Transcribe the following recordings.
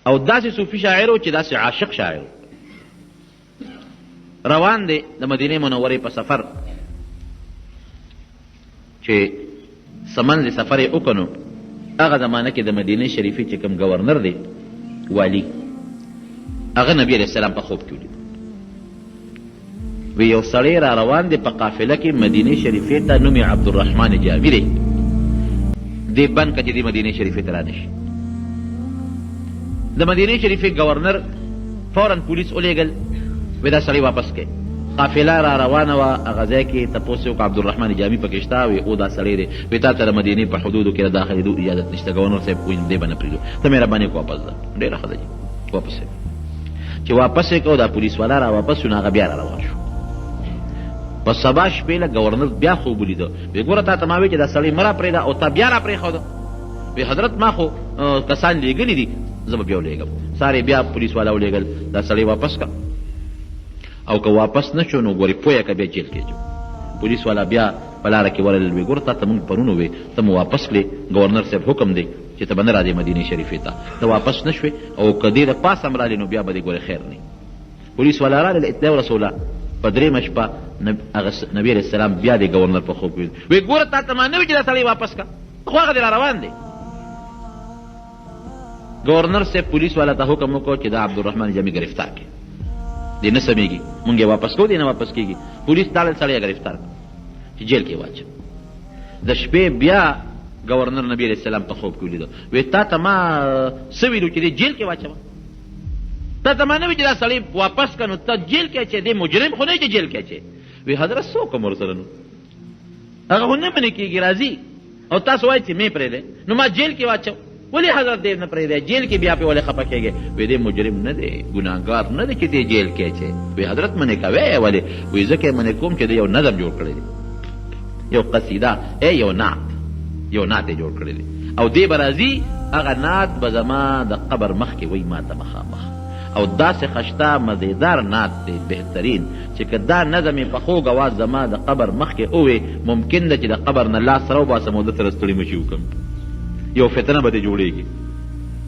او داسې صوفي شاعر و چې داسې عاشق شاعر روان دی د مدینې منورې په سفر چې سمنځ سفر یې وکنو. هغه زمانه کې د مدینې شریفې چې کوم گورنر دی والی، هغه نبی علیه السلام په خوب کې ولید. وی یو سړی را روان دی په قافله کې مدینې شریفې ته، نوم یې عبدالرحمن جامی دی. دې بند که چې دې مدینې شریفې ته رانشي. د مدینې شریفې گورنر فوراً پولیس ولیږل، وی دا سړی واپس کړئ. قافله را روانه وه، هغه ځای کې تپوس یې وکړه عبدالرحمن جامي پکې شته؟ وی او دا سړی دی. وی تا ته د مدینې په حدودو کې د داخلېدو اجازت نشته. گورنر صاحب وایي دې به نه پرېږدو، ته مهرباني وکړه واپس ځه. ډېره ښه ده جي، واپس یې چې واپس یې کړو، دا پولیس والا را واپس شو، نو هغه بیا را روان شو. په سبا شپې له گورنر بیا خوب ولیده. وی ګوره تا ته ما وی چې دا سړی مه را پرېږده او تا بیا را پرېښوده. وی حضرت ما خو کسان لېږلي دي، زه به بیا ولېږم. سهار بیا پولیس والا ولېږل، دا سړی واپس کړه، او که واپس نه شو نو ګورې پویه که بیا جیل کې اچو. پولیس والا بیا په لاره کې ورلل، وی ګوره تا ته مونږ پرون ووې، ته مو واپس کړې، گورنر صاحب حکم دی چې ته به نه راځې مدینې شریفې ته. ته واپس نه شوې او که دې د پاس هم رالې نو بیا به دې ګورې خیر نه. پولیس والا رالل، اطلاع ورسوله. په درېیمه شپه نبي علیه السلام بیا د گورنر په خوب کې وی ګوره تا ته ما نه وي چې دا سړی واپس کړه، خو هغه دې را روان دی. گورنر صاحب پولیس والا ته حکم وکړ چې دا عبدالرحمن جامي گرفتار کړي، دې نه سمېږي، مونږ یې واپس کوو، دې نه واپس کېږي. پولیس داړل سړی یې گرفتار کړ چې جیل کې واچو. د شپې بیا گورنر نبی علیه السلام په خوب کې ولیده، وی تا ته ما څه ویلو چې دې جیل کې واچوه؟ تا ته ما نه وي چې دا سړی واپس کړه، نو ته جیل کې اچې، دې مجرم خو نه چې جیل کې اچې. وی حضرت څه وکړم ورسره؟ نو هغه خو نه منې کېږي، راځي او تاسو وایئ چې مې پرېږدی، نو ما جیل کې واچو. ولې حضرت دې نه پرېږدی؟ جیل کې بیا پې ولې خفه کېږې؟ وی دې مجرم نه دی، ګناهګار نه دی چې دې جیل کې اچې. وی حضرت منې کوې؟ ولې؟ وی ځکه یې منې کوم چې دې یو نظم جوړ کړی دی، یو قصیده، یو نعت یې جوړ کړی دی، او دې به راځي، هغه نعت به زما د قبر مخکې وایي ما ته مخامخ، او داسې خشته مزیدار نعت دی بهترین چې که دا نظم یې په خوږ اواز زما د قبر مخکې ووې، ممکن ده چې د قبر نه لاس راوباسم او ده سره ستړي مشي وکړم، یو فتنه به دې جوړېږي.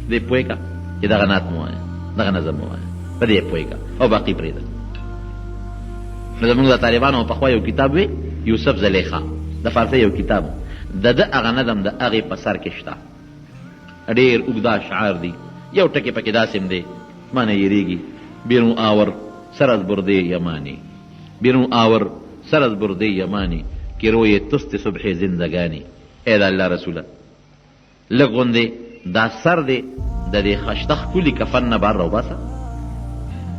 دې پوه که چې دغه نعت مو وایه، دغه نظم مو وایه، په دې پوه که او باقي پرېږده. نو زمونږ د طالبانو پخوا یو کتاب وی یوسف زلیخا، د فارسي یو کتاب، د ده هغه نظم د هغې په سر کې شته، ډېر اوږده اشعار دي. یو ټکې پکې داسې هم دی، ما نه یریږي بیرون آور سر از برده یمانی، بیرون آور سر از برده یمانی که روی تست صبح زندگانی. ای دا الله رسوله لږ غوندې دا سر دی د دې خشته ښکلي کفن نه بار راوباسه،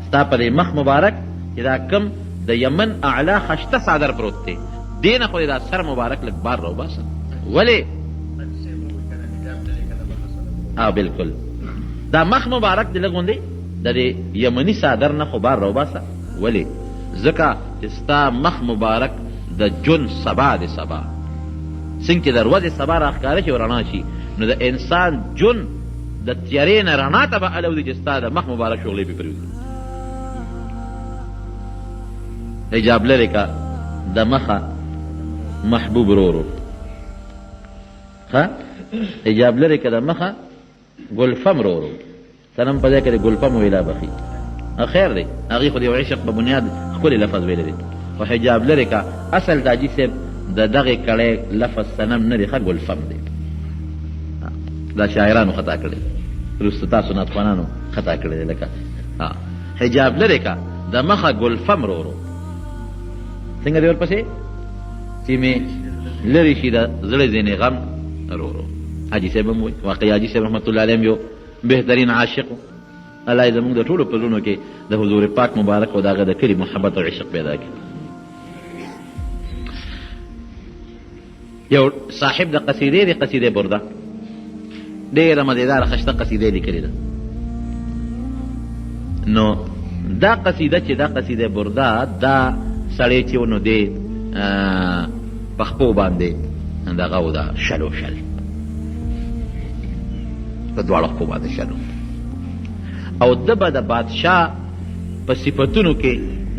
ستا په دې مخ مبارک چې دا کم د یمن اعلی خشته څادر پروت دی، دې نه خو دا سر مبارک لږ بار راوباسه. ولې؟ بلکل دا مخ مبارک دی لږ غوندې د دې یمني څادر نه خو بار راوباسه. ولې؟ ځکه چې ستا مخ مبارک د جون سبا دی، سبا څنګه چې د ورځې سبا راښکاره شي او رڼا شي، نو د انسان جون د تیارې نه رڼا ته به الودي چې ستا د مخ مبارک شغلې پې پرېوځي. حجاب لرې که د مخه محبوب رورو، ښه حجاب لرې که د مخه ګلفم رورو، سنم په ځای کې د ګلفم ویلا بخي خیر دی، هغې خو د یو عشق په بنیاد ښکلې لفظ ویلی دی. خو حجاب لرې که اصل تاجي صاحب د دغې کړی لفظ سنم نه دی، ښه ګلفم دی. دا شاعرانو خطا کړی، وروسته تاسو ناتخوانانو خطا کړی دی. لکه حجاب لرې که د مخه ګلفم رورو، څنګه دی ورپسې چې مې لرې شي د زړه ځینې غم رورو. حاجي صاحب هم وایي، واقعي حاجي صاحب رحمت الله علیهم یو بهترین عاشق و. الله یې زموږ د ټولو په زړونو کې د حضور پاک مبارک او د هغه د کلي محبت او عشق پیدا کړي. یو صاحب د قصیدې د قصیدې برده ډېره مزېداره خشته قصیده یې لیکلې ده. نو دا قصیده چې دا قصیده برده دا سړی چې و نو دې په خپو باندې دغه و دا شل په دواړو خپو باندې شلو، او ده به د بادشاه په صفتونو کې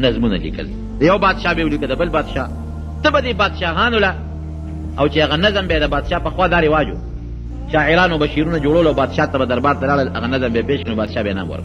نظمونه لیکل. د یو بادشاه به یې ولیکه، د بل بادشاه، ته به دې بادشاهانو له او چې هغه نظم به د بادشاه په خوا دا رواج و شاعرانو بشیرونه جوړول او بادشاہ ته به دربار ته لاړل، هغه نظم به پیش کړي، بادشاہ به انعام ورکړي.